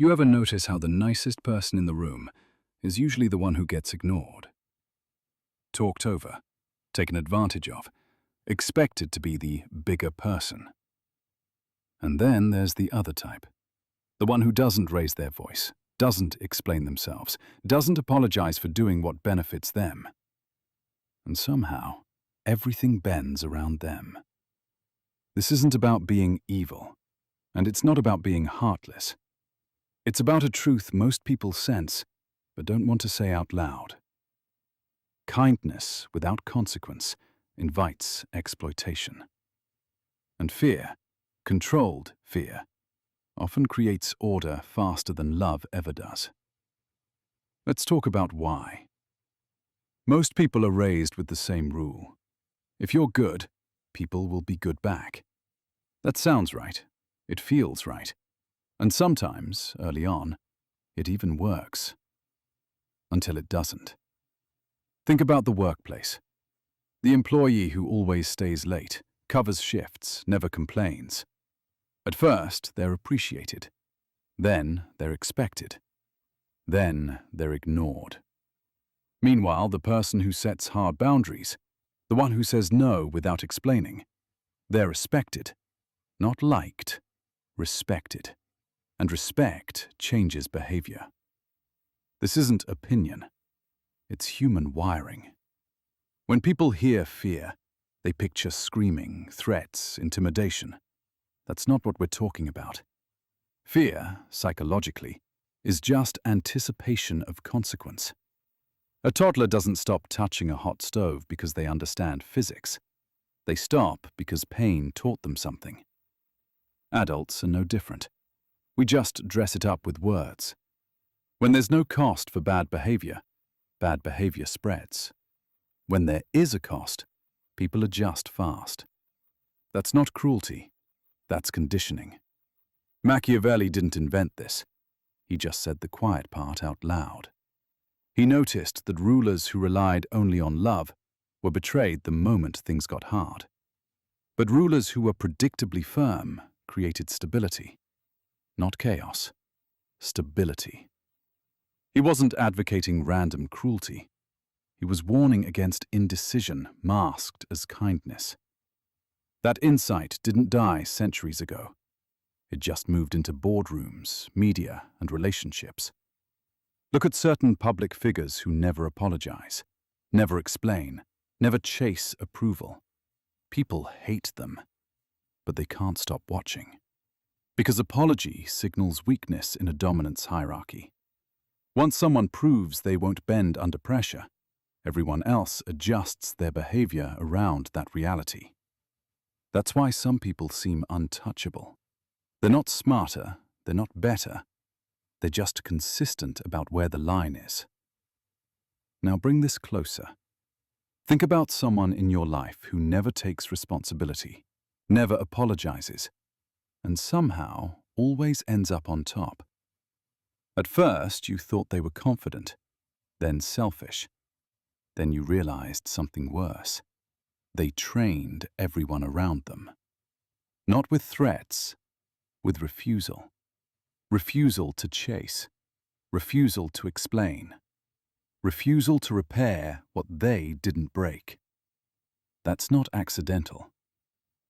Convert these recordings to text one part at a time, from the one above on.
You ever notice how the nicest person in the room is usually the one who gets ignored? Talked over, taken advantage of, expected to be the bigger person. And then there's the other type. The one who doesn't raise their voice, doesn't explain themselves, doesn't apologize for doing what benefits them. And somehow, everything bends around them. This isn't about being evil, and it's not about being heartless. It's about a truth most people sense, but don't want to say out loud. Kindness without consequence invites exploitation. And fear, controlled fear, often creates order faster than love ever does. Let's talk about why. Most people are raised with the same rule. If you're good, people will be good back. That sounds right. It feels right. And sometimes, early on, it even works. Until it doesn't. Think about the workplace. The employee who always stays late, covers shifts, never complains. At first, they're appreciated. Then, they're expected. Then, they're ignored. Meanwhile, the person who sets hard boundaries, the one who says no without explaining, they're respected. Not liked, respected. And respect changes behavior. This isn't opinion. It's human wiring. When people hear fear, they picture screaming, threats, intimidation. That's not what we're talking about. Fear, psychologically, is just anticipation of consequence. A toddler doesn't stop touching a hot stove because they understand physics. They stop because pain taught them something. Adults are no different. We just dress it up with words. When there's no cost for bad behavior spreads. When there is a cost, people adjust fast. That's not cruelty. That's conditioning. Machiavelli didn't invent this. He just said the quiet part out loud. He noticed that rulers who relied only on love were betrayed the moment things got hard. But rulers who were predictably firm created stability. Not chaos. Stability. He wasn't advocating random cruelty. He was warning against indecision masked as kindness. That insight didn't die centuries ago. It just moved into boardrooms, media, and relationships. Look at certain public figures who never apologize, never explain, never chase approval. People hate them, but they can't stop watching. Because apology signals weakness in a dominance hierarchy. Once someone proves they won't bend under pressure, everyone else adjusts their behavior around that reality. That's why some people seem untouchable. They're not smarter, they're not better. They're just consistent about where the line is. Now bring this closer. Think about someone in your life who never takes responsibility, never apologizes, and somehow always ends up on top. At first, you thought they were confident, then selfish. Then you realized something worse. They trained everyone around them. Not with threats, with refusal. Refusal to chase. Refusal to explain. Refusal to repair what they didn't break. That's not accidental.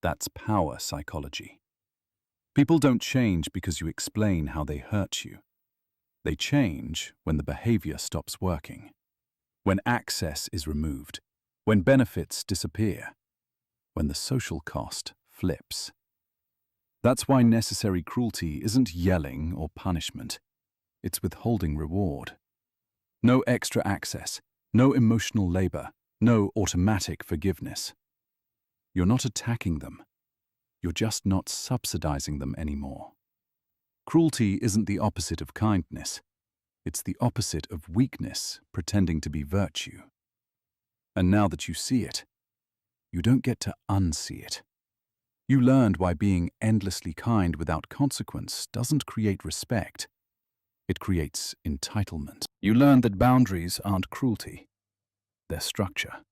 That's power psychology. People don't change because you explain how they hurt you. They change when the behavior stops working, when access is removed, when benefits disappear, when the social cost flips. That's why necessary cruelty isn't yelling or punishment. It's withholding reward. No extra access, no emotional labor, no automatic forgiveness. You're not attacking them. You're just not subsidizing them anymore. Cruelty isn't the opposite of kindness. It's the opposite of weakness pretending to be virtue. And now that you see it, you don't get to unsee it. You learned why being endlessly kind without consequence doesn't create respect. It creates entitlement. You learned that boundaries aren't cruelty. They're structure.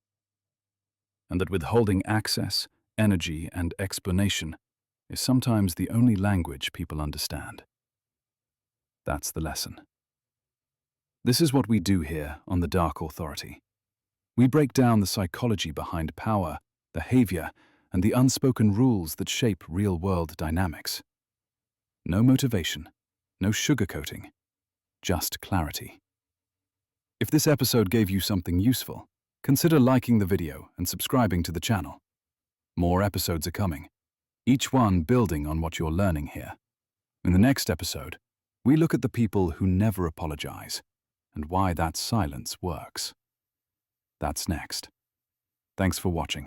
And that withholding access, energy, and explanation is sometimes the only language people understand. That's the lesson. This is what we do here on the Dark Authority. We break down the psychology behind power, behavior, and the unspoken rules that shape real-world dynamics. No motivation, no sugarcoating, just clarity. If this episode gave you something useful, consider liking the video and subscribing to the channel. More episodes are coming, each one building on what you're learning here. In the next episode, we look at the people who never apologize and why that silence works. That's next. Thanks for watching.